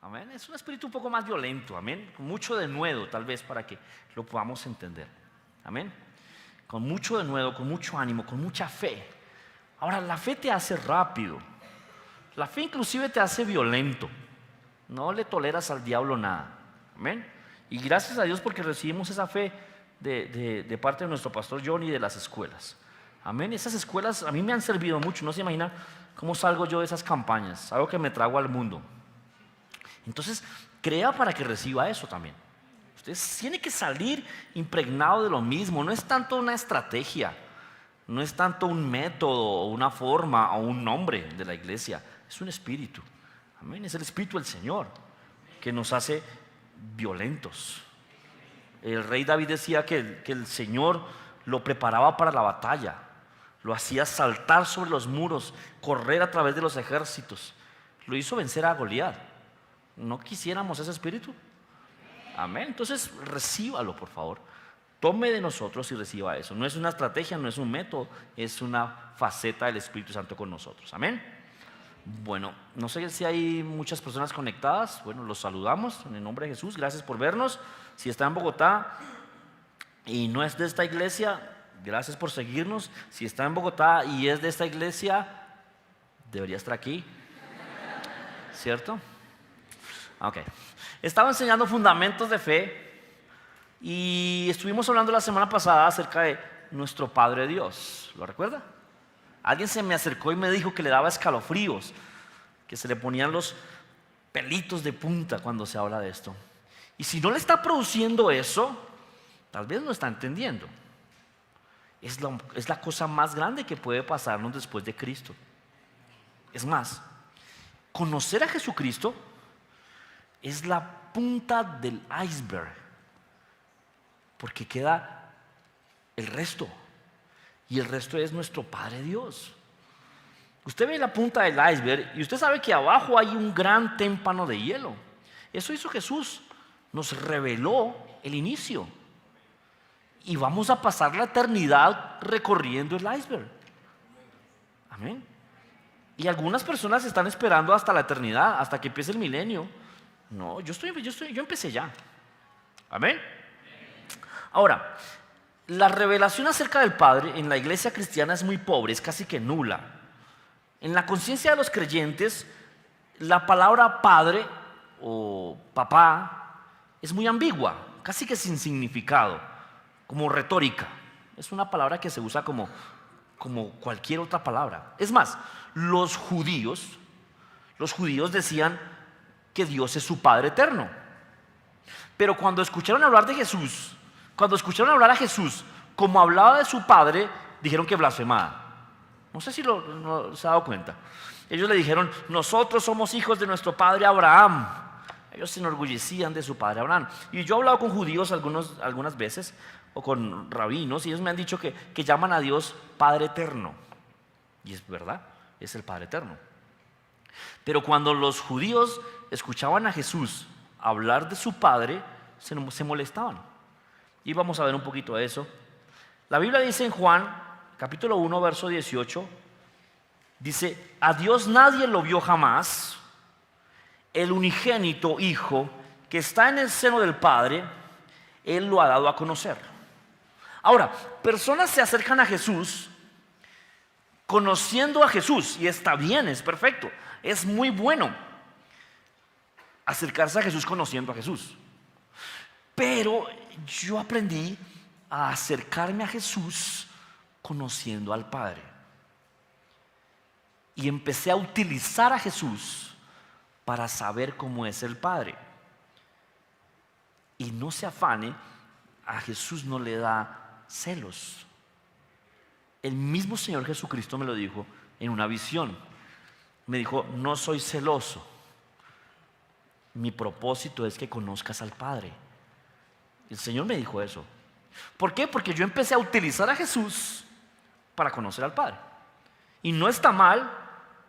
Amén. Es un espíritu un poco más violento, amén. Con mucho denuedo, tal vez, para que lo podamos entender. Amén. Con mucho denuedo, con mucho ánimo, con mucha fe. Ahora, la fe te hace rápido. La fe inclusive te hace violento. No le toleras al diablo nada. Amén. Y gracias a Dios porque recibimos esa fe de parte de nuestro pastor John y de las escuelas. Amén. Esas escuelas a mí me han servido mucho. No se imagina cómo salgo yo de esas campañas. Algo que me trago al mundo. Entonces, crea para que reciba eso también. Usted tiene que salir impregnado de lo mismo. No es tanto una estrategia, no es tanto un método o una forma o un nombre de la iglesia. Es un espíritu. Amén. Es el espíritu del Señor que nos hace violentos. El rey David decía que el Señor lo preparaba para la batalla. Lo hacía saltar sobre los muros, correr a través de los ejércitos. Lo hizo vencer a Goliat. ¿No quisiéramos ese espíritu? Amén. Entonces recíbalo, por favor. Tome de nosotros y reciba eso. No es una estrategia, no es un método, es una faceta del Espíritu Santo con nosotros. Amén. Bueno, no sé si hay muchas personas conectadas. Bueno, los saludamos en el nombre de Jesús. Gracias por vernos. Si está en Bogotá y no es de esta iglesia, gracias por seguirnos. Si está en Bogotá y es de esta iglesia, debería estar aquí, ¿cierto? Ok. Estaba enseñando fundamentos de fe y estuvimos hablando la semana pasada acerca de nuestro Padre Dios. ¿Lo recuerda? Alguien se me acercó y me dijo que le daba escalofríos, que se le ponían los pelitos de punta cuando se habla de esto. Y si no le está produciendo eso, tal vez no está entendiendo. Es la cosa más grande que puede pasarnos después de Cristo. Es más, conocer a Jesucristo es la punta del iceberg, porque queda el resto, y el resto es nuestro Padre Dios. Usted ve la punta del iceberg y usted sabe que abajo hay un gran témpano de hielo. Eso hizo Jesús, nos reveló el inicio, y vamos a pasar la eternidad recorriendo el iceberg. Amén. Y algunas personas están esperando hasta la eternidad, hasta que empiece el milenio. No, yo empecé ya. Amén. Ahora, la revelación acerca del Padre en la iglesia cristiana es muy pobre, es casi que nula. En la conciencia de los creyentes, la palabra Padre o papá es muy ambigua, casi que sin significado, como retórica. Es una palabra que se usa como cualquier otra palabra. Es más, los judíos decían que Dios es su Padre eterno. Pero cuando escucharon hablar de Jesús, cuando escucharon hablar a Jesús como hablaba de su Padre, dijeron que blasfemaba. No sé si no se ha dado cuenta. Ellos le dijeron: nosotros somos hijos de nuestro padre Abraham. Ellos se enorgullecían de su padre Abraham. Y yo he hablado con judíos algunas veces, o con rabinos, y ellos me han dicho que llaman a Dios Padre eterno. Y es verdad, es el Padre eterno. Pero cuando los judíos escuchaban a Jesús hablar de su Padre, se molestaban. Y vamos a ver un poquito de eso. La Biblia dice en Juan, capítulo 1, verso 18, dice: a Dios nadie lo vio jamás, el unigénito Hijo que está en el seno del Padre, Él lo ha dado a conocer. Ahora, personas se acercan a Jesús conociendo a Jesús, y está bien, es perfecto, es muy bueno acercarse a Jesús conociendo a Jesús. Pero yo aprendí a acercarme a Jesús conociendo al Padre. Y empecé a utilizar a Jesús para saber cómo es el Padre. Y no se afane, a Jesús no le da celos. El mismo Señor Jesucristo me lo dijo en una visión. Me dijo: no soy celoso. Mi propósito es que conozcas al Padre. El Señor me dijo eso. ¿Por qué? Porque yo empecé a utilizar a Jesús para conocer al Padre. Y no está mal,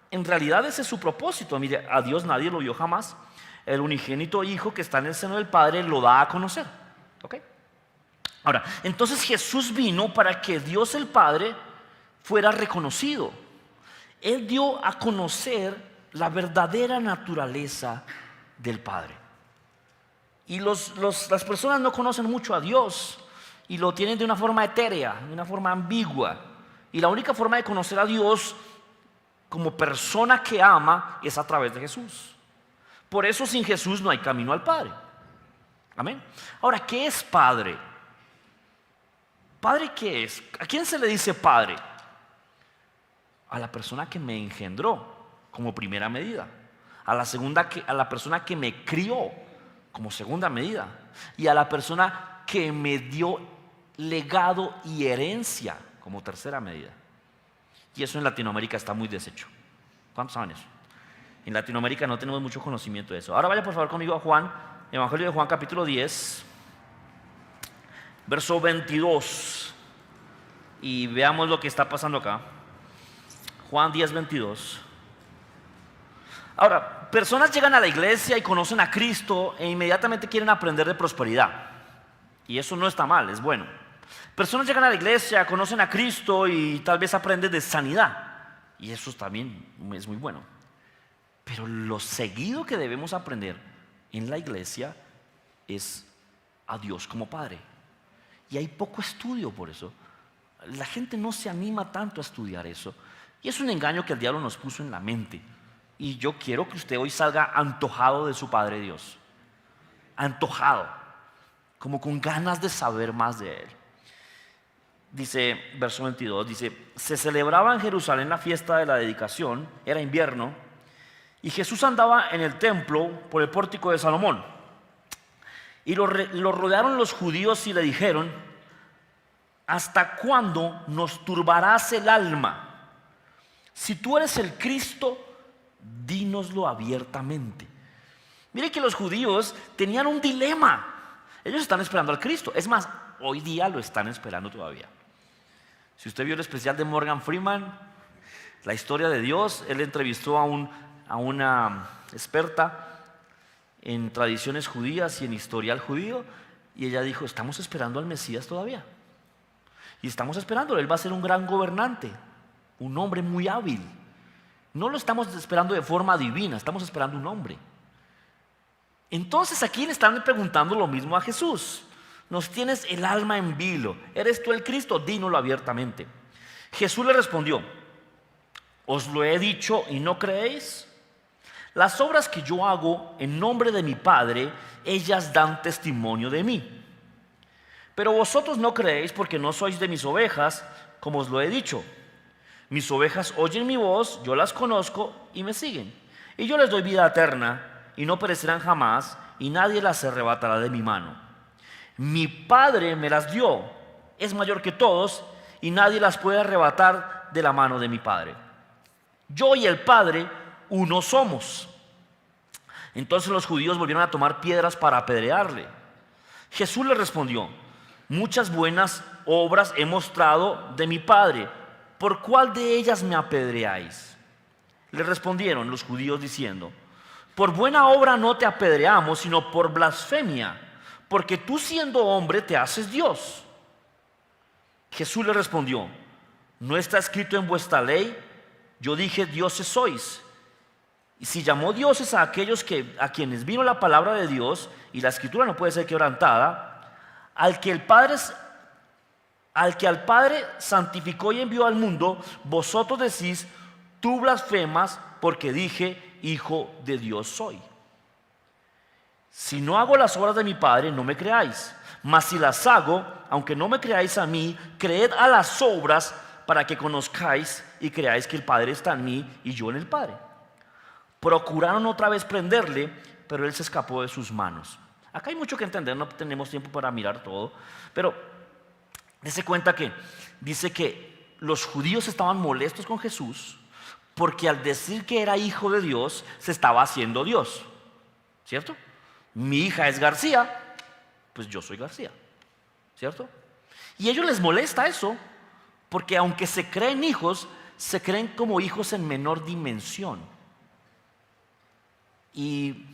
en realidad ese es su propósito. Mire, a Dios nadie lo vio jamás. El unigénito Hijo que está en el seno del Padre lo da a conocer. ¿Ok? Ahora, entonces Jesús vino para que Dios el Padre fuera reconocido. Él dio a conocer la verdadera naturaleza del Padre. Y las personas no conocen mucho a Dios y lo tienen de una forma etérea, de una forma ambigua. Y la única forma de conocer a Dios como persona que ama es a través de Jesús. Por eso sin Jesús no hay camino al Padre. Amén. Ahora, ¿qué es Padre? ¿Padre qué es? ¿A quién se le dice Padre? A la persona que me engendró como primera medida. A la persona que me crió como segunda medida. Y a la persona que me dio legado y herencia como tercera medida. Y eso en Latinoamérica está muy deshecho. ¿Cuántos saben eso? En Latinoamérica no tenemos mucho conocimiento de eso. Ahora vaya por favor conmigo a Juan, Evangelio de Juan capítulo 10, verso 22. Y veamos lo que está pasando acá. Juan 10, 22. Ahora, personas llegan a la iglesia y conocen a Cristo e inmediatamente quieren aprender de prosperidad. Y eso no está mal, es bueno. Personas llegan a la iglesia, conocen a Cristo y tal vez aprenden de sanidad. Y eso también es muy bueno. Pero lo seguido que debemos aprender en la iglesia es a Dios como Padre. Y hay poco estudio por eso. La gente no se anima tanto a estudiar eso. Y es un engaño que el diablo nos puso en la mente. Y yo quiero que usted hoy salga antojado de su Padre Dios. Antojado. Como con ganas de saber más de Él. Dice, verso 22, dice: se celebraba en Jerusalén la fiesta de la dedicación, era invierno, y Jesús andaba en el templo por el pórtico de Salomón. Y lo rodearon los judíos y le dijeron: ¿hasta cuándo nos turbarás el alma? Si tú eres el Cristo, dínoslo abiertamente. Mire que los judíos tenían un dilema. Ellos están esperando al Cristo. Es más, hoy día lo están esperando todavía. Si usted vio el especial de Morgan Freeman, la historia de Dios, él entrevistó a una experta en tradiciones judías y en historial judío, y ella dijo: estamos esperando al Mesías todavía. Y estamos esperando, él va a ser un gran gobernante, un hombre muy hábil. No lo estamos esperando de forma divina, estamos esperando un hombre. Entonces aquí le están preguntando lo mismo a Jesús. Nos tienes el alma en vilo. ¿Eres tú el Cristo? Dínoslo abiertamente. Jesús le respondió: ¿os lo he dicho y no creéis? Las obras que yo hago en nombre de mi Padre, ellas dan testimonio de mí. Pero vosotros no creéis porque no sois de mis ovejas, como os lo he dicho. Mis ovejas oyen mi voz, yo las conozco y me siguen. Y yo les doy vida eterna y no perecerán jamás, y nadie las arrebatará de mi mano. Mi Padre me las dio, es mayor que todos, y nadie las puede arrebatar de la mano de mi Padre. Yo y el Padre uno somos. Entonces los judíos volvieron a tomar piedras para apedrearle. Jesús le respondió: muchas buenas obras he mostrado de mi Padre, ¿por cuál de ellas me apedreáis? Le respondieron los judíos diciendo: por buena obra no te apedreamos, sino por blasfemia, porque tú siendo hombre te haces Dios. Jesús le respondió: ¿no está escrito en vuestra ley? Yo dije: dioses sois. Y si llamó dioses a aquellos a quienes vino la palabra de Dios, y la escritura no puede ser quebrantada, al que al Padre santificó y envió al mundo, vosotros decís: tú blasfemas, porque dije: hijo de Dios soy. Si no hago las obras de mi Padre, no me creáis. Mas si las hago, aunque no me creáis a mí, creed a las obras, para que conozcáis y creáis que el Padre está en mí y yo en el Padre. Procuraron otra vez prenderle, pero él se escapó de sus manos. Acá hay mucho que entender, no tenemos tiempo para mirar todo, pero dése cuenta que dice que los judíos estaban molestos con Jesús porque al decir que era hijo de Dios, se estaba haciendo Dios, ¿cierto? Mi hija es García, pues yo soy García, ¿cierto? Y a ellos les molesta eso, porque aunque se creen hijos, se creen como hijos en menor dimensión. Y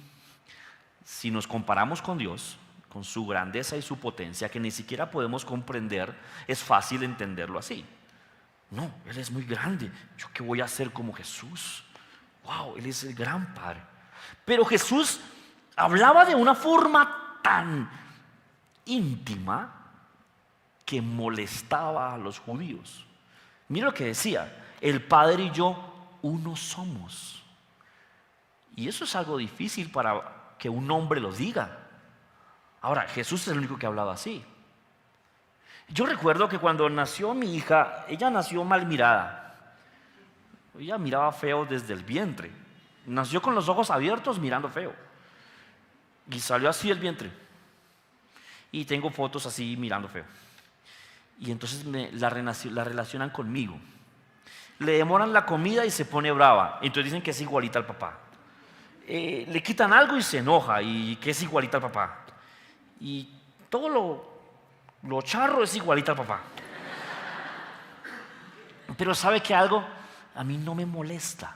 si nos comparamos con Dios, con su grandeza y su potencia, que ni siquiera podemos comprender, es fácil entenderlo así. No, Él es muy grande. ¿Yo qué voy a hacer como Jesús? Wow, Él es el gran Padre. Pero Jesús Hablaba de una forma tan íntima que molestaba a los judíos. Mira lo que decía: el Padre y yo uno somos. Y eso es algo difícil para que un hombre lo diga. Ahora, Jesús es el único que hablaba así. Yo recuerdo que cuando nació mi hija, ella nació mal mirada. Ella miraba feo desde el vientre. Nació con los ojos abiertos mirando feo. Y salió así el vientre. Y tengo fotos así mirando feo. Y entonces la relacionan conmigo. Le demoran la comida y se pone brava. Entonces dicen que es igualita al papá. Le quitan algo y se enoja y que es igualita al papá. Y todo lo charro es igualita al papá. Pero ¿sabe qué algo? A mí no me molesta.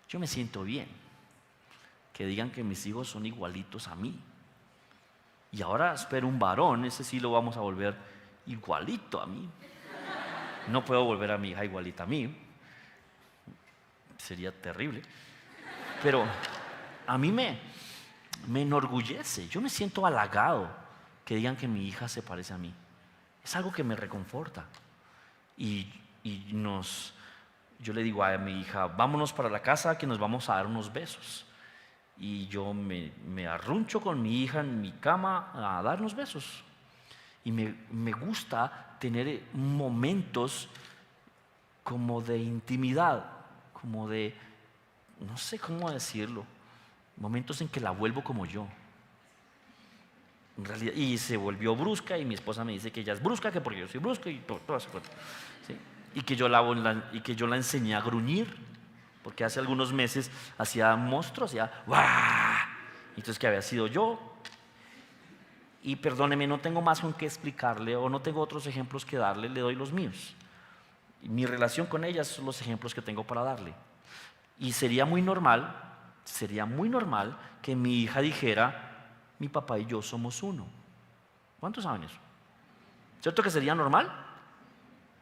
Yo me siento bien que digan que mis hijos son igualitos a mí. Y ahora espero un varón, ese sí lo vamos a volver igualito a mí. No puedo volver a mi hija igualita a mí. Sería terrible. Pero a mí me enorgullece. Yo me siento halagado que digan que mi hija se parece a mí. Es algo que me reconforta. Y yo le digo a mi hija: vámonos para la casa que nos vamos a dar unos besos. Y yo me arruncho con mi hija en mi cama a dar unos besos. Y me gusta tener momentos como de intimidad, como de, no sé cómo decirlo, momentos en que la vuelvo como yo. En realidad, y se volvió brusca y mi esposa me dice que ella es brusca, que porque yo soy brusco y todo eso. ¿Sí? Y que yo la enseñé a gruñir, porque hace algunos meses hacía monstruos, hacía ¡guau! Entonces que había sido yo. Y perdóneme, no tengo más con qué explicarle o no tengo otros ejemplos que darle, le doy los míos. Mi relación con ella son los ejemplos que tengo para darle. Y sería muy normal que mi hija dijera: mi papá y yo somos uno. ¿Cuántos saben eso? ¿Cierto que sería normal?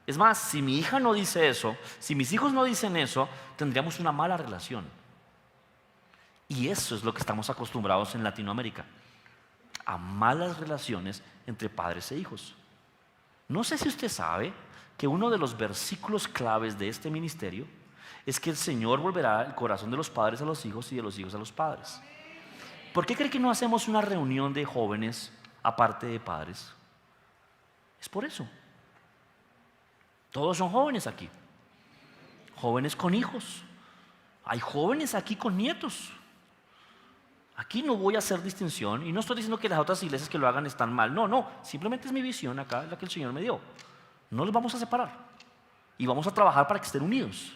Es más, si mi hija no dice eso, si mis hijos no dicen eso, tendríamos una mala relación. Y eso es lo que estamos acostumbrados en Latinoamérica, a malas relaciones entre padres e hijos. No sé si usted sabe que uno de los versículos claves de este ministerio es que el Señor volverá el corazón de los padres a los hijos y de los hijos a los padres. ¿Por qué cree que no hacemos una reunión de jóvenes aparte de padres? Es por eso. Todos son jóvenes aquí. Jóvenes con hijos. Hay jóvenes aquí con nietos. Aquí no voy a hacer distinción y no estoy diciendo que las otras iglesias que lo hagan están mal. No, simplemente es mi visión acá, la que el Señor me dio. No los vamos a separar y vamos a trabajar para que estén unidos.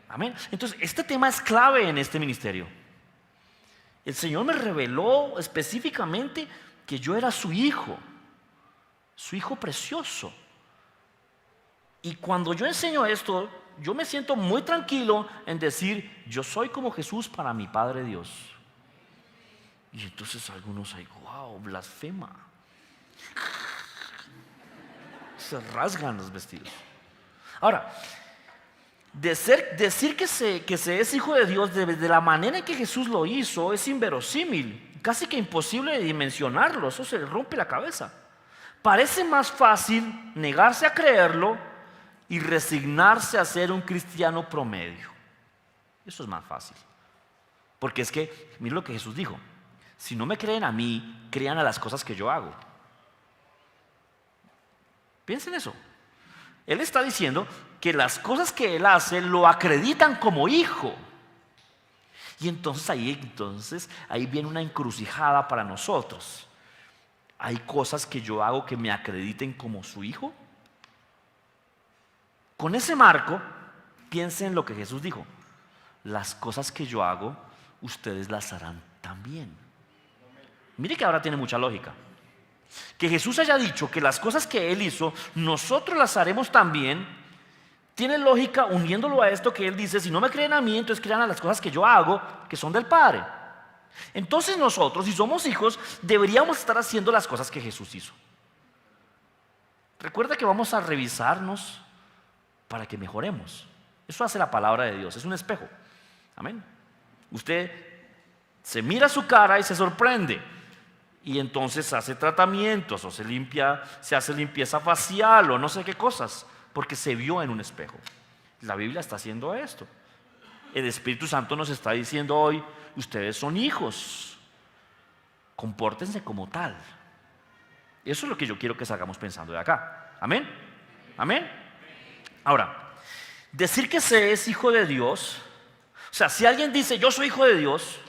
Amén. Entonces, este tema es clave en este ministerio. El Señor me reveló específicamente que yo era su hijo precioso. Y cuando yo enseño esto, yo me siento muy tranquilo en decir: yo soy como Jesús para mi Padre Dios. Y entonces algunos hay: wow, blasfema. Se rasgan los vestidos. Ahora, decir que se es hijo de Dios de la manera en que Jesús lo hizo es inverosímil, casi que imposible de dimensionarlo. Eso se le rompe la cabeza. Parece más fácil negarse a creerlo y resignarse a ser un cristiano promedio. Eso es más fácil. Porque es que, mira lo que Jesús dijo: si no me creen a mí, crean a las cosas que yo hago. Piensen eso. Él está diciendo que las cosas que Él hace lo acreditan como hijo. Y entonces ahí viene una encrucijada para nosotros. ¿Hay cosas que yo hago que me acrediten como su hijo? Con ese marco, piensen en lo que Jesús dijo: las cosas que yo hago, ustedes las harán también. Mire que ahora tiene mucha lógica. Que Jesús haya dicho que las cosas que Él hizo, nosotros las haremos también, tiene lógica uniéndolo a esto que Él dice: si no me creen a mí, entonces crean a las cosas que yo hago, que son del Padre. Entonces nosotros, si somos hijos, deberíamos estar haciendo las cosas que Jesús hizo. Recuerda que vamos a revisarnos para que mejoremos. Eso hace la palabra de Dios, es un espejo. Amén. Usted Se mira su cara y se sorprende. Y entonces hace tratamientos o se hace limpieza facial o no sé qué cosas, porque se vio en un espejo. La Biblia está haciendo esto. El Espíritu Santo nos está diciendo hoy, ustedes son hijos, compórtense como tal. Eso es lo que yo quiero que salgamos pensando de acá. Amén. Amén. Ahora, decir que se es hijo de Dios, o sea, si alguien dice yo soy hijo de Dios,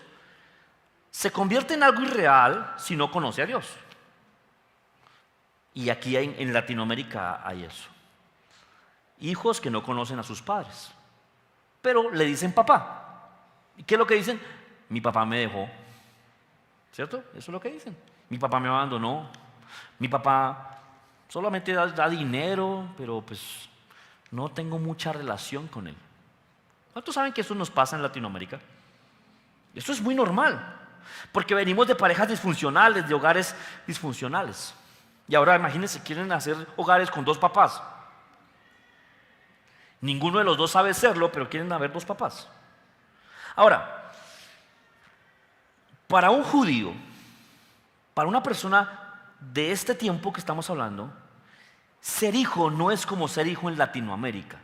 se convierte en algo irreal si no conoce a Dios. Y aquí en Latinoamérica hay eso. Hijos que no conocen a sus padres, pero le dicen papá. ¿Y qué es lo que dicen? Mi papá me dejó. ¿Cierto? Eso es lo que dicen. Mi papá me abandonó. Mi papá solamente da dinero, pero pues no tengo mucha relación con él. ¿Cuántos saben que eso nos pasa en Latinoamérica? Esto es muy normal, porque venimos de parejas disfuncionales, de hogares disfuncionales. Y ahora imagínense, quieren hacer hogares con dos papás. Ninguno de los dos sabe serlo, pero quieren haber dos papás. Ahora, para un judío, para una persona de este tiempo que estamos hablando, ser hijo no es como ser hijo en Latinoamérica.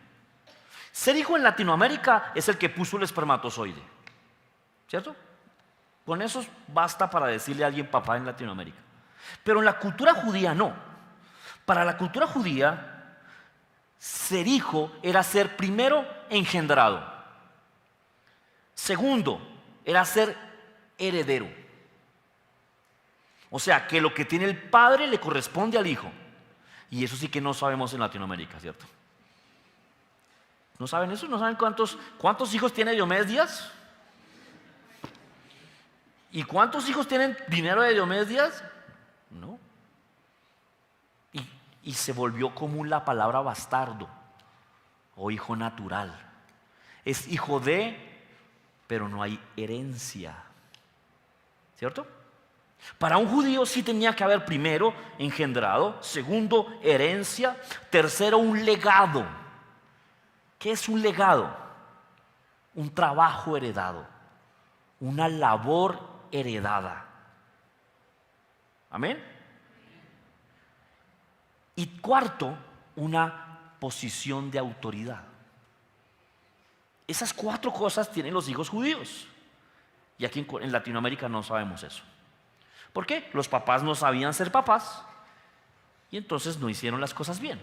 Ser hijo en Latinoamérica es el que puso el espermatozoide, ¿cierto? Con eso basta para decirle a alguien papá en Latinoamérica. Pero en la cultura judía no. Para la cultura judía, ser hijo era ser primero engendrado. Segundo, era ser heredero. O sea, que lo que tiene el padre le corresponde al hijo. Y eso sí que no sabemos en Latinoamérica, ¿cierto? ¿No saben eso? ¿No saben cuántos hijos tiene Diomedes Díaz? ¿Y cuántos hijos tienen dinero de Diomedes Díaz? No. Y se volvió común la palabra bastardo o hijo natural. Es hijo de, pero no hay herencia. ¿Cierto? Para un judío sí tenía que haber primero engendrado, segundo herencia, tercero un legado. ¿Qué es un legado? Un trabajo heredado, una labor heredada. Amén. Y cuarto, una posición de autoridad. Esas cuatro cosas tienen los hijos judíos. Y aquí en Latinoamérica no sabemos eso. ¿Por qué? Los papás no sabían ser papás y entonces no hicieron las cosas bien.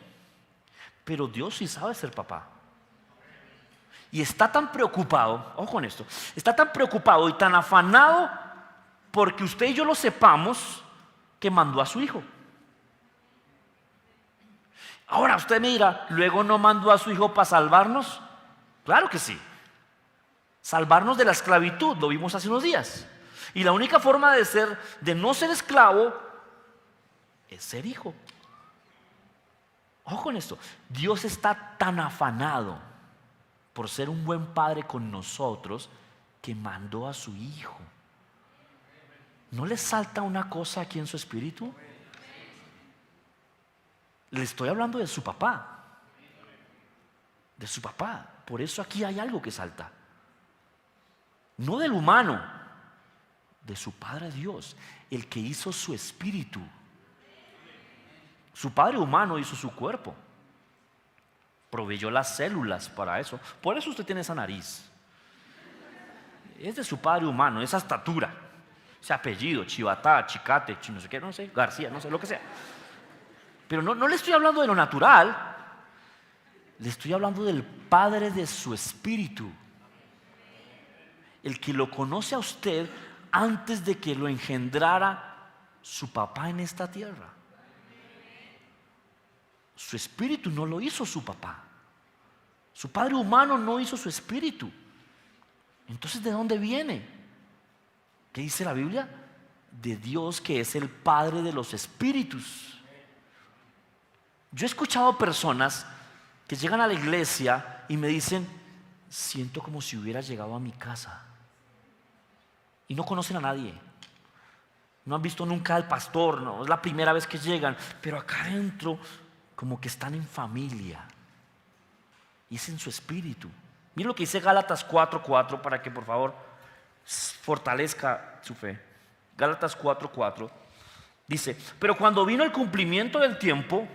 Pero Dios sí sabe ser papá. Y está tan preocupado, ojo con esto, está tan preocupado y tan afanado porque usted y yo lo sepamos que mandó a su hijo. Ahora usted me dirá, ¿luego no mandó a su hijo para salvarnos? Claro que sí. Salvarnos de la esclavitud, lo vimos hace unos días. Y la única forma de no ser esclavo es ser hijo. Ojo con esto, Dios está tan afanado por ser un buen padre con nosotros que mandó a su hijo. ¿No le salta una cosa aquí en su espíritu? Le estoy hablando de su papá. De su papá. Por eso aquí hay algo que salta. No del humano, de su Padre Dios, el que hizo su espíritu. Su padre humano hizo su cuerpo. Proveyó las células para eso. Por eso usted tiene esa nariz. Es de su padre humano, esa estatura, ese apellido, Chivatá, Chicate, no sé qué, no sé, García, no sé, lo que sea. Pero no le estoy hablando de lo natural, le estoy hablando del Padre de su espíritu. El que lo conoce a usted antes de que lo engendrara su papá en esta tierra. Su espíritu no lo hizo su papá. Su padre humano no hizo su espíritu. Entonces, ¿de dónde viene? ¿Qué dice la Biblia? De Dios, que es el Padre de los espíritus. Yo he escuchado personas que llegan a la iglesia y me dicen, siento como si hubiera llegado a mi casa. Y no conocen a nadie. No han visto nunca al pastor, no, es la primera vez que llegan. Pero acá adentro, como que están en familia. Y es en su espíritu. Mira lo que dice Gálatas 4:4 para que por favor fortalezca su fe. Gálatas 4:4 dice: pero cuando vino el cumplimiento del tiempo,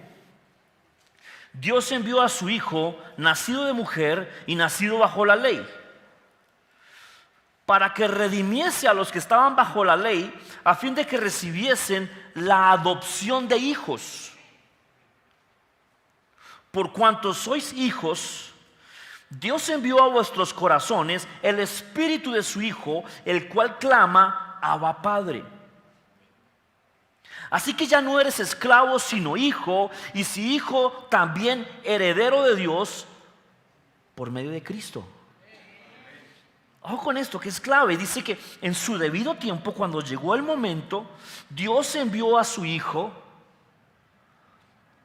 Dios envió a su Hijo, nacido de mujer y nacido bajo la ley, para que redimiese a los que estaban bajo la ley, a fin de que recibiesen la adopción de hijos. Por cuanto sois hijos, Dios envió a vuestros corazones el Espíritu de su Hijo, el cual clama: Abba, Padre. Así que ya no eres esclavo, sino hijo, y si hijo, también heredero de Dios por medio de Cristo. Ojo con esto, que es clave. Dice que en su debido tiempo, cuando llegó el momento, Dios envió a su Hijo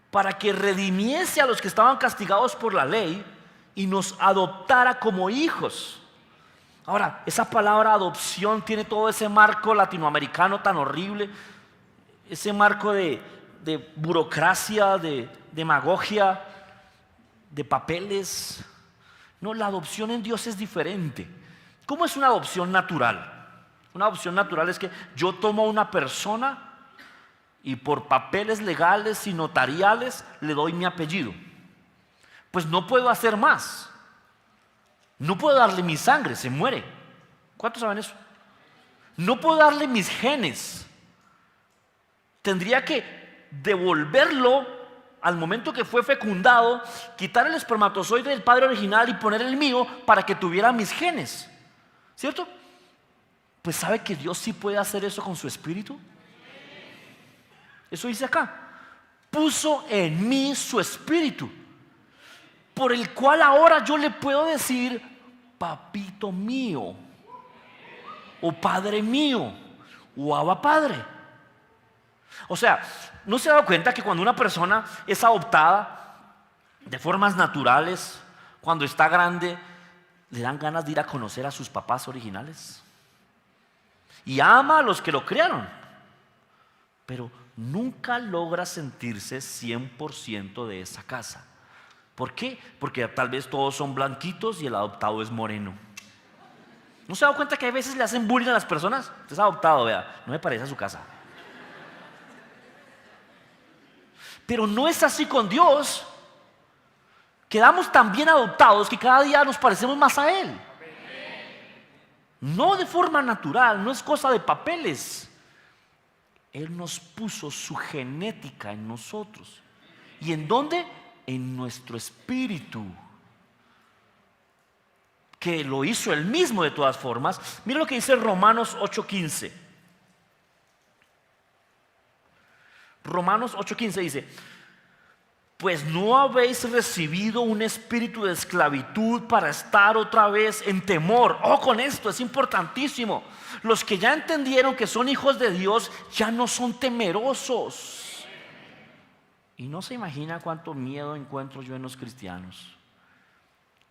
para que redimiese a los que estaban castigados por la ley y nos adoptara como hijos. Ahora, esa palabra adopción tiene todo ese marco latinoamericano tan horrible, ese marco de burocracia, de demagogia, de papeles. No, la adopción en Dios es diferente. ¿Cómo es una adopción natural? Una adopción natural es que yo tomo a una persona y por papeles legales y notariales le doy mi apellido. Pues no puedo hacer más. No puedo darle mi sangre, se muere. ¿Cuántos saben eso? No puedo darle mis genes. Tendría que devolverlo al momento que fue fecundado, quitar el espermatozoide del padre original y poner el mío para que tuviera mis genes. ¿Cierto? Pues ¿sabe que Dios sí puede hacer eso con su espíritu? Eso dice acá: puso en mí su espíritu, por el cual ahora yo le puedo decir papito mío, o padre mío, o Abba, Padre. O sea, ¿no se ha dado cuenta que cuando una persona es adoptada de formas naturales, cuando está grande, le dan ganas de ir a conocer a sus papás originales? Y ama a los que lo criaron, pero nunca logra sentirse 100% de esa casa. ¿Por qué? Porque tal vez todos son blanquitos y el adoptado es moreno. ¿No se ha dado cuenta que a veces le hacen bullying a las personas? Usted es adoptado, vea, no me parece a su casa. Pero no es así con Dios. Quedamos tan bien adoptados que cada día nos parecemos más a Él. No de forma natural, no es cosa de papeles. Él nos puso su genética en nosotros. ¿Y en dónde? En nuestro espíritu, que lo hizo Él mismo de todas formas. Mira lo que dice Romanos 8:15. Romanos 8:15 dice: pues no habéis recibido un espíritu de esclavitud para estar otra vez en temor. Ojo con esto, es importantísimo. Los que ya entendieron que son hijos de Dios ya no son temerosos. Y no se imagina cuánto miedo encuentro yo en los cristianos.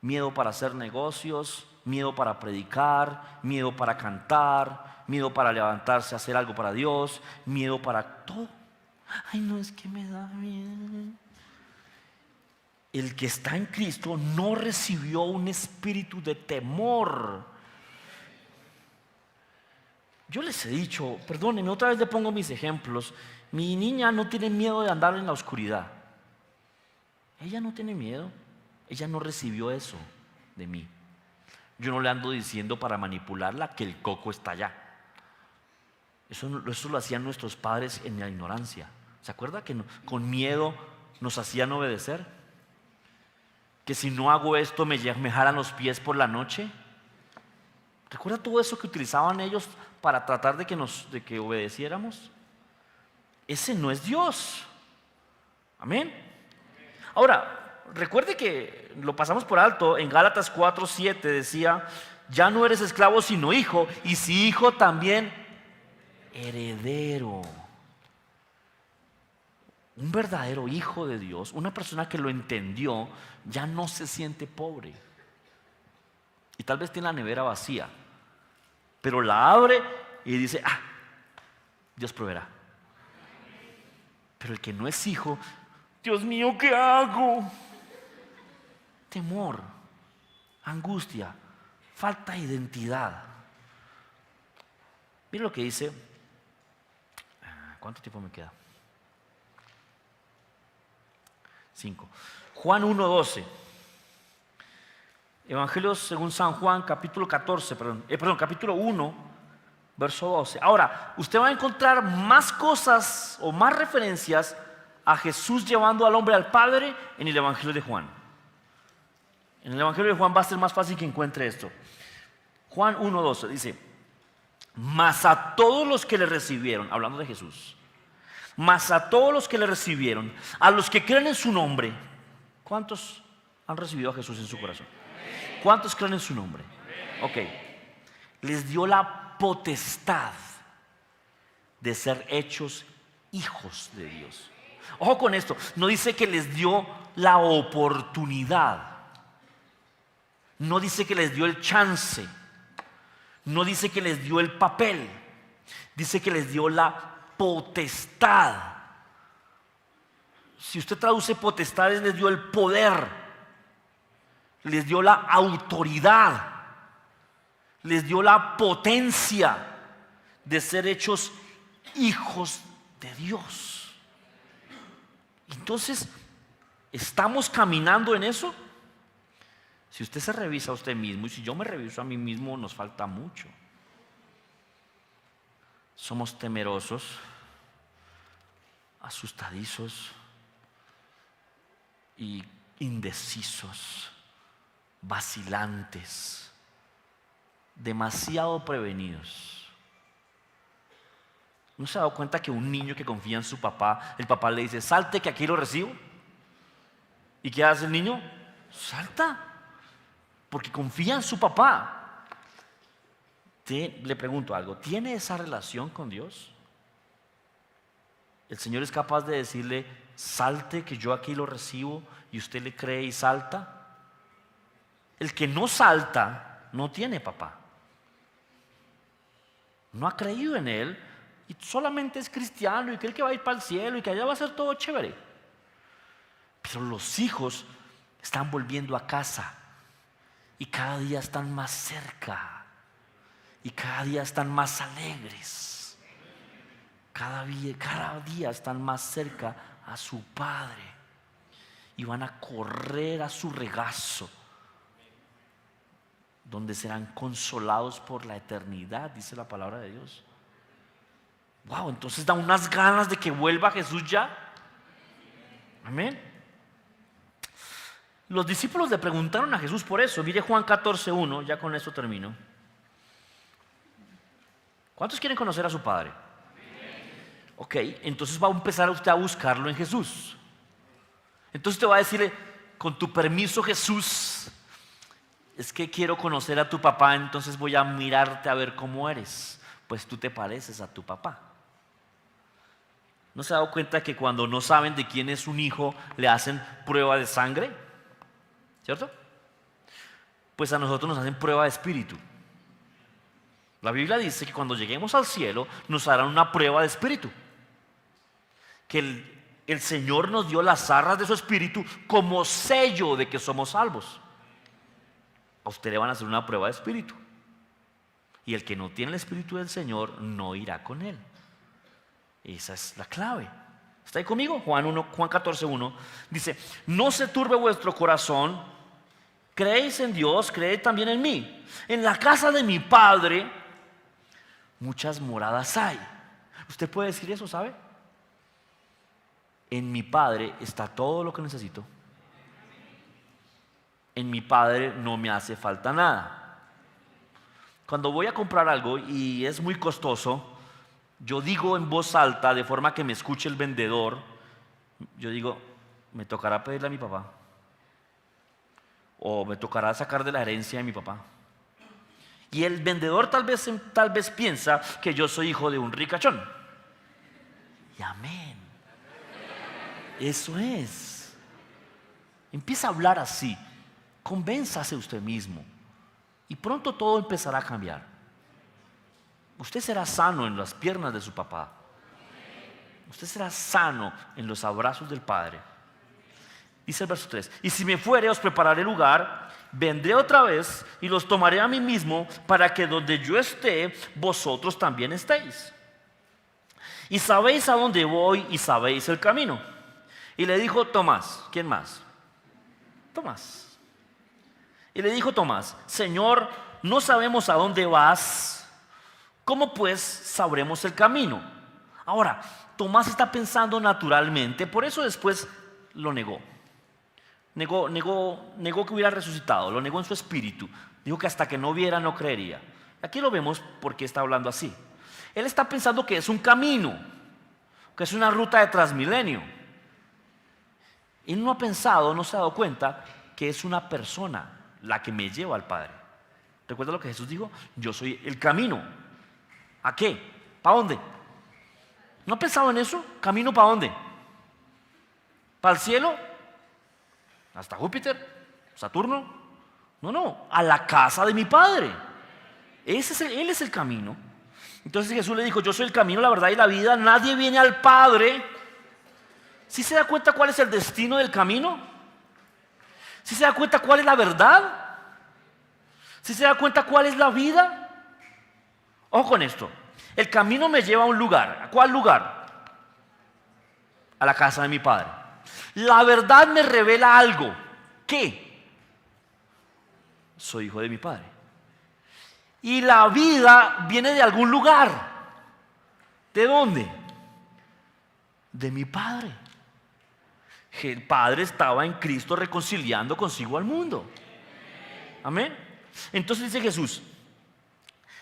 Miedo para hacer negocios, miedo para predicar, miedo para cantar, miedo para levantarse a hacer algo para Dios, miedo para todo. Ay, no, es que me da miedo. El que está en Cristo no recibió un espíritu de temor. Yo les he dicho, perdónenme, otra vez le pongo mis ejemplos. Mi niña no tiene miedo de andar en la oscuridad. Ella no tiene miedo. Ella no recibió eso de mí. Yo no le ando diciendo para manipularla que el coco está allá. Eso lo hacían nuestros padres en la ignorancia. ¿Se acuerda que con miedo nos hacían obedecer? Que si no hago esto me jalan los pies por la noche. ¿Recuerda todo eso que utilizaban ellos para tratar de que obedeciéramos? Ese no es Dios. Amén. Ahora, recuerde que lo pasamos por alto. En Gálatas 4:7 decía: ya no eres esclavo sino hijo, y si hijo también heredero. Un verdadero hijo de Dios, una persona que lo entendió, ya no se siente pobre. Y tal vez tiene la nevera vacía, pero la abre y dice: Dios proveerá. Pero el que no es hijo, Dios mío, ¿qué hago? Temor, angustia, falta de identidad. Mire lo que dice. ¿Cuánto tiempo me queda? 5. Juan 1:12. Evangelio según San Juan, capítulo 14, capítulo 1, verso 12. Ahora, usted va a encontrar más cosas o más referencias a Jesús llevando al hombre al Padre en el Evangelio de Juan. En el Evangelio de Juan va a ser más fácil que encuentre esto. Juan 1:12 dice: mas a todos los que le recibieron, hablando de Jesús, mas a todos los que le recibieron, a los que creen en su nombre. ¿Cuántos han recibido a Jesús en su corazón? ¿Cuántos creen en su nombre? Ok. Les dio la potestad de ser hechos hijos de Dios. Ojo con esto, no dice que les dio la oportunidad, no dice que les dio el chance, no dice que les dio el papel, dice que les dio la potestad. Si usted traduce potestades, les dio el poder, les dio la autoridad, les dio la potencia de ser hechos hijos de Dios. Entonces, ¿estamos caminando en eso? Si usted se revisa a usted mismo y si yo me reviso a mí mismo, nos falta mucho. Somos temerosos, asustadizos y indecisos, vacilantes, demasiado prevenidos. ¿No se ha dado cuenta que un niño que confía en su papá, el papá le dice: salte que aquí lo recibo? ¿Y qué hace el niño? Salta, porque confía en su papá. Le pregunto algo: ¿tiene esa relación con Dios? El Señor es capaz de decirle: salte que yo aquí lo recibo, y usted le cree y salta. El que no salta no tiene papá, no ha creído en Él y solamente es cristiano y cree que va a ir para el cielo y que allá va a ser todo chévere. Pero los hijos están volviendo a casa y cada día están más cerca y cada día están más alegres, cada día están más cerca a su Padre y van a correr a su regazo, donde serán consolados por la eternidad, dice la palabra de Dios. Wow, entonces da unas ganas de que vuelva Jesús ya. Amén. Los discípulos le preguntaron a Jesús por eso. Mire Juan 14:1, ya con eso termino. ¿Cuántos quieren conocer a su Padre? Ok, entonces va a empezar usted a buscarlo en Jesús. Entonces te va a decirle: con tu permiso, Jesús, es que quiero conocer a tu papá, entonces voy a mirarte a ver cómo eres. Pues tú te pareces a tu papá. ¿No se ha dado cuenta que cuando no saben de quién es un hijo, le hacen prueba de sangre? ¿Cierto? Pues a nosotros nos hacen prueba de espíritu. La Biblia dice que cuando lleguemos al cielo nos harán una prueba de espíritu. Que el Señor nos dio las arras de su espíritu como sello de que somos salvos. A usted le van a hacer una prueba de espíritu. Y el que no tiene el espíritu del Señor no irá con él. Esa es la clave. ¿Está ahí conmigo? Juan 14:1 dice: no se turbe vuestro corazón, creéis en Dios, creed también en mí. En la casa de mi Padre muchas moradas hay. Usted puede decir eso, ¿sabe? En mi Padre está todo lo que necesito. En mi Padre no me hace falta nada. Cuando voy a comprar algo y es muy costoso, yo digo en voz alta, de forma que me escuche el vendedor, yo digo: me tocará pedirle a mi papá, o me tocará sacar de la herencia de mi papá. Y el vendedor tal vez piensa que yo soy hijo de un ricachón. Y amén. Eso es. Empieza a hablar así. Convénzase usted mismo y pronto todo empezará a cambiar. Usted será sano en las piernas de su papá. Usted será sano en los abrazos del Padre. Dice el verso 3: y si me fuere, os prepararé lugar. vendré otra vez y los tomaré a mí mismo, para que donde yo esté, vosotros también estéis. Y sabéis a dónde voy y sabéis el camino. Y le dijo Tomás, ¿quién más? Tomás. Y le dijo Tomás, Señor, no sabemos a dónde vas, ¿cómo pues sabremos el camino? Ahora, Tomás está pensando naturalmente, por eso después lo negó. Negó que hubiera resucitado, lo negó en su espíritu. Dijo que hasta que no viera no creería. Aquí lo vemos porque está hablando así. Él está pensando que es un camino, que es una ruta de Transmilenio. Él no ha pensado, no se ha dado cuenta que es una persona la que me lleva al Padre. ¿Recuerda lo que Jesús dijo? Yo soy el camino. ¿A qué? ¿Para dónde? ¿No ha pensado en eso? ¿Camino para dónde? ¿Para el cielo? ¿Hasta Júpiter? ¿Saturno? No, a la casa de mi Padre. Él es el camino. Entonces Jesús le dijo, yo soy el camino, la verdad y la vida. Nadie viene al Padre. ¿Sí se da cuenta cuál es el destino del camino? ¿Sí se da cuenta cuál es la verdad? ¿Sí se da cuenta cuál es la vida? Ojo con esto. El camino me lleva a un lugar. ¿A cuál lugar? A la casa de mi Padre. La verdad me revela algo. ¿Qué? Soy hijo de mi Padre. Y la vida viene de algún lugar. ¿De dónde? De mi Padre. El Padre estaba en Cristo reconciliando consigo al mundo. Amén. Entonces dice Jesús,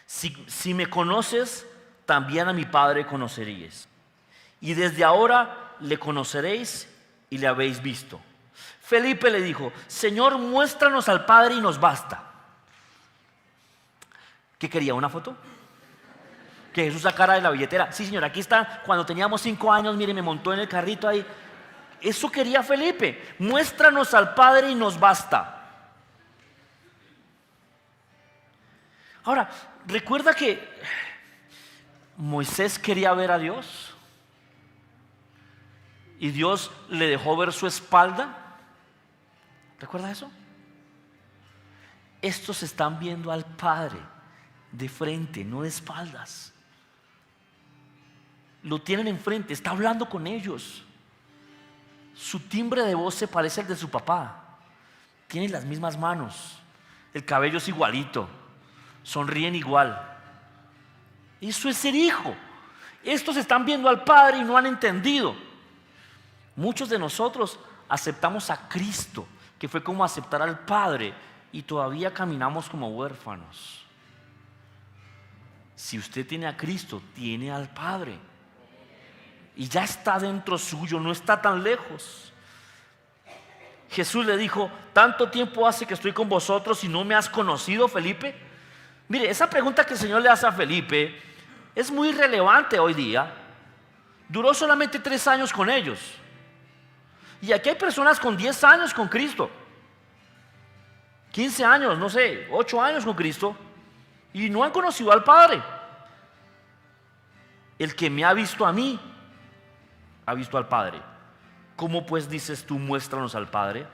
si me conoces, también a mi Padre conoceríais. Y desde ahora le conoceréis y le habéis visto. Felipe le dijo, Señor, muéstranos al Padre y nos basta. ¿Qué quería? ¿Una foto? Que Jesús sacara de la billetera. Sí, Señor, aquí está. Cuando teníamos 5 años, mire, me montó en el carrito ahí. Eso quería Felipe. Muéstranos al Padre y nos basta. Ahora, recuerda que Moisés quería ver a Dios y Dios le dejó ver su espalda. ¿Recuerda eso? Estos están viendo al Padre de frente, no de espaldas. Lo tienen enfrente, está hablando con ellos. Su timbre de voz se parece al de su papá. Tienen las mismas manos, el cabello es igualito, sonríen igual. Eso es ser hijo. Estos están viendo al Padre y no han entendido. Muchos de nosotros aceptamos a Cristo, que fue como aceptar al Padre, y todavía caminamos como huérfanos. Si usted tiene a Cristo, tiene al Padre. Y ya está dentro suyo, no está tan lejos. Jesús le dijo, ¿tanto tiempo hace que estoy con vosotros y no me has conocido, Felipe? Mire, esa pregunta que el Señor le hace a Felipe es muy relevante hoy día. Duró solamente 3 años con ellos. Y aquí hay personas con 10 años con Cristo, 15 años, no sé, 8 años con Cristo, y no han conocido al Padre. El que me ha visto a mí, ha visto al Padre. ¿Cómo pues dices tú, muéstranos al Padre?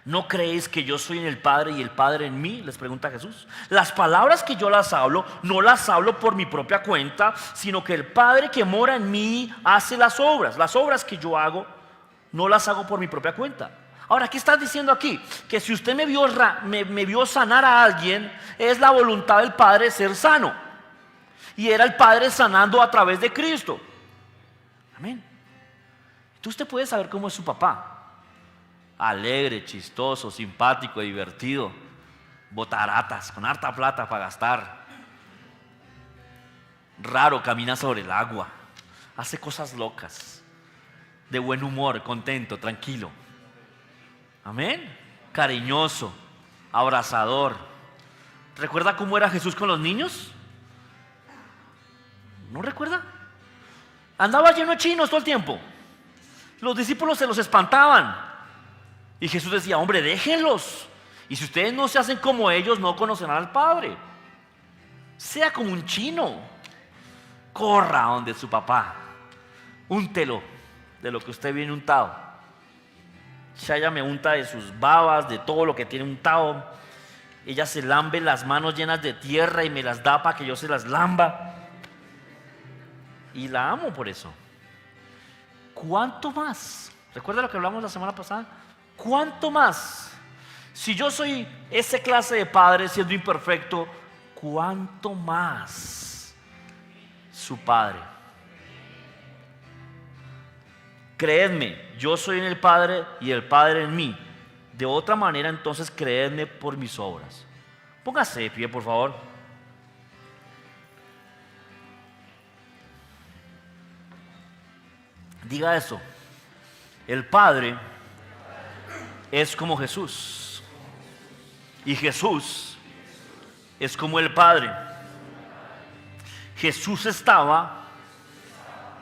¿No creéis que yo soy en el Padre y el Padre en mí? Les pregunta Jesús. Las palabras que yo las hablo, no las hablo por mi propia cuenta, sino que el Padre que mora en mí hace las obras. Las obras que yo hago, no las hago por mi propia cuenta. Ahora, ¿qué estás diciendo aquí? Que si usted me vio sanar a alguien, es la voluntad del Padre ser sano. Y era el Padre sanando a través de Cristo. Amén. Entonces usted puede saber cómo es su papá. Alegre, chistoso, simpático, divertido, botaratas, con harta plata para gastar. Raro, camina sobre el agua, hace cosas locas, de buen humor, contento, tranquilo. Amén. Cariñoso, abrazador. ¿Recuerda cómo era Jesús con los niños? ¿No recuerda? Andaba lleno de chinos todo el tiempo. Los discípulos se los espantaban. Y Jesús decía, hombre, déjenlos. Y si ustedes no se hacen como ellos, no conocerán al Padre. Sea como un chino. Corra donde su papá. Úntelo de lo que usted viene untado. Shaya me unta de sus babas, de todo lo que tiene untado. Ella se lambe las manos llenas de tierra y me las da para que yo se las lamba. Y la amo por eso. ¿Cuánto más? ¿Recuerda lo que hablamos la semana pasada? ¿Cuánto más? Si yo soy esa clase de padre siendo imperfecto, ¿cuánto más su padre? Creedme, yo soy en el Padre y el Padre en mí. De otra manera, entonces, creedme por mis obras. Póngase de pie, por favor. Diga eso. El Padre es como Jesús. Y Jesús es como el Padre. Jesús estaba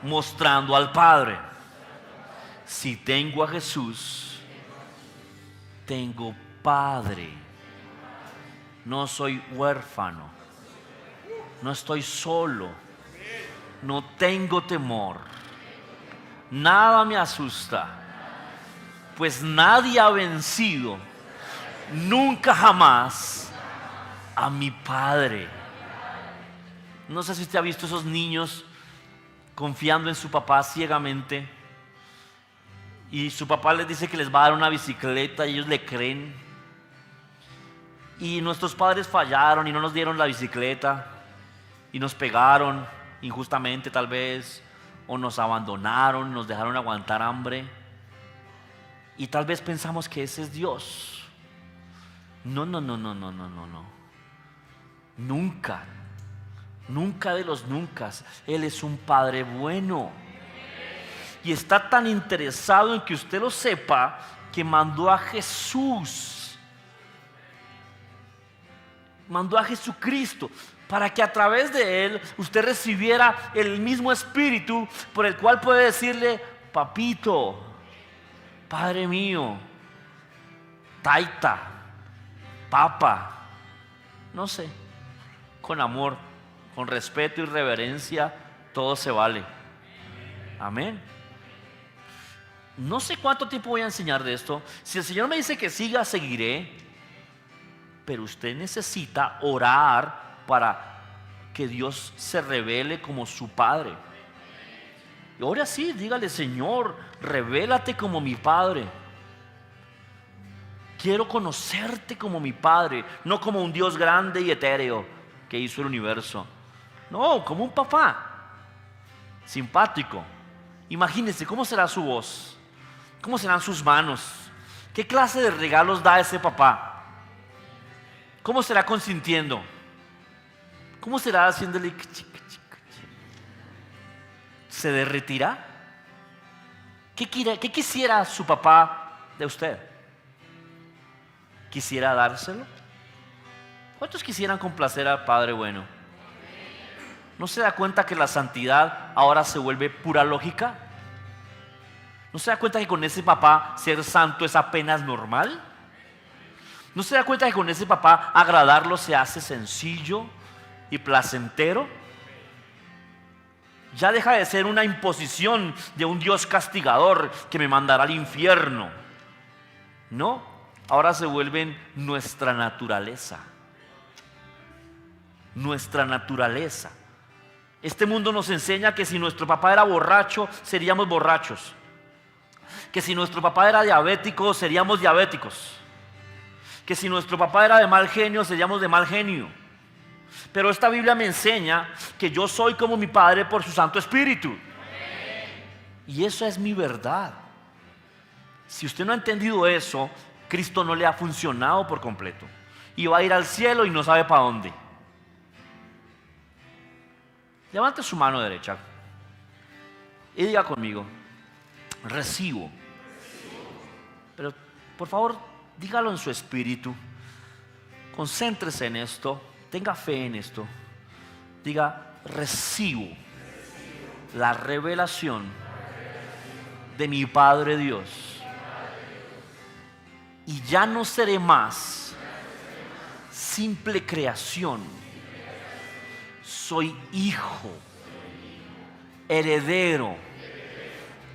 mostrando al Padre. Si tengo a Jesús, tengo Padre. No soy huérfano. No estoy solo. No tengo temor. Nada me asusta. Pues nadie ha vencido nunca jamás a mi Padre. No sé si usted ha visto esos niños confiando en su papá ciegamente. Y su papá les dice que les va a dar una bicicleta y ellos le creen. Y nuestros padres fallaron y no nos dieron la bicicleta. Y nos pegaron injustamente tal vez. O nos abandonaron, nos dejaron aguantar hambre. Y tal vez pensamos que ese es Dios. No. Nunca. Nunca de los nunca. Él es un Padre bueno. Y está tan interesado en que usted lo sepa que mandó a Jesús. Mandó a Jesucristo para que a través de Él usted recibiera el mismo espíritu por el cual puede decirle: papito, Padre mío, taita, papa, no sé, con amor, con respeto y reverencia, todo se vale. Amén. No sé cuánto tiempo voy a enseñar de esto. Si el Señor me dice que siga, seguiré. Pero usted necesita orar para que Dios se revele como su Padre. Y ore así, dígale: Señor, revélate como mi Padre. Quiero conocerte como mi Padre, no como un Dios grande y etéreo que hizo el universo. No, como un papá simpático. Imagínese cómo será su voz. ¿Cómo serán sus manos? ¿Qué clase de regalos da ese papá? ¿Cómo será consintiendo? ¿Cómo será haciéndole? ¿Se derretirá? ¿Qué quisiera su papá de usted? ¿Quisiera dárselo? ¿Cuántos quisieran complacer al Padre bueno? ¿No se da cuenta que la santidad ahora se vuelve pura lógica? ¿No se da cuenta que con ese papá ser santo es apenas normal? ¿No se da cuenta que con ese papá agradarlo se hace sencillo y placentero? Ya deja de ser una imposición de un Dios castigador que me mandará al infierno. No, ahora se vuelven nuestra naturaleza. Nuestra naturaleza. Este mundo nos enseña que si nuestro papá era borracho, seríamos borrachos. Que si nuestro papá era diabético, seríamos diabéticos. Que si nuestro papá era de mal genio, seríamos de mal genio. Pero esta Biblia me enseña que yo soy como mi Padre por su Santo Espíritu. Y eso es mi verdad. Si usted no ha entendido eso, Cristo no le ha funcionado por completo. Y va a ir al cielo y no sabe para dónde. Levante su mano derecha y diga conmigo: recibo. Pero por favor, dígalo en su espíritu. Concéntrese en esto. Tenga fe en esto. Diga: recibo la revelación de mi Padre Dios. Y ya no seré más simple creación. Soy hijo, heredero.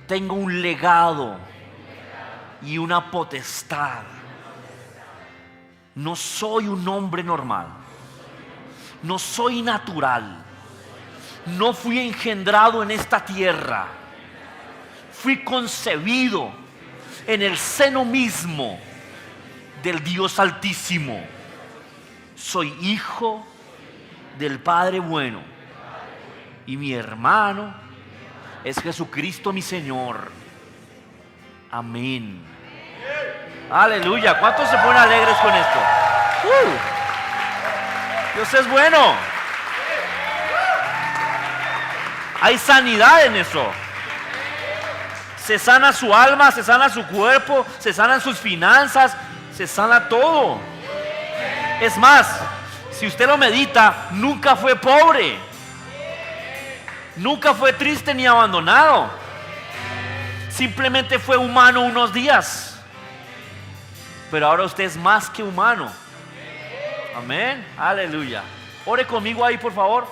Tengo un legado. y una potestad. No soy un hombre normal. No soy natural. No fui engendrado en esta tierra. Fui concebido en el seno mismo del Dios Altísimo. Soy hijo del Padre bueno. Y mi hermano es Jesucristo mi Señor. Amén. Aleluya. ¿Cuántos se ponen alegres con esto? Dios es bueno. Hay sanidad en eso. Se sana su alma, se sana su cuerpo, se sanan sus finanzas, se sana todo. Es más, si usted lo medita, nunca fue pobre, nunca fue triste ni abandonado. Simplemente fue humano unos días, pero ahora usted es más que humano. Amén, aleluya. Ore conmigo ahí, por favor.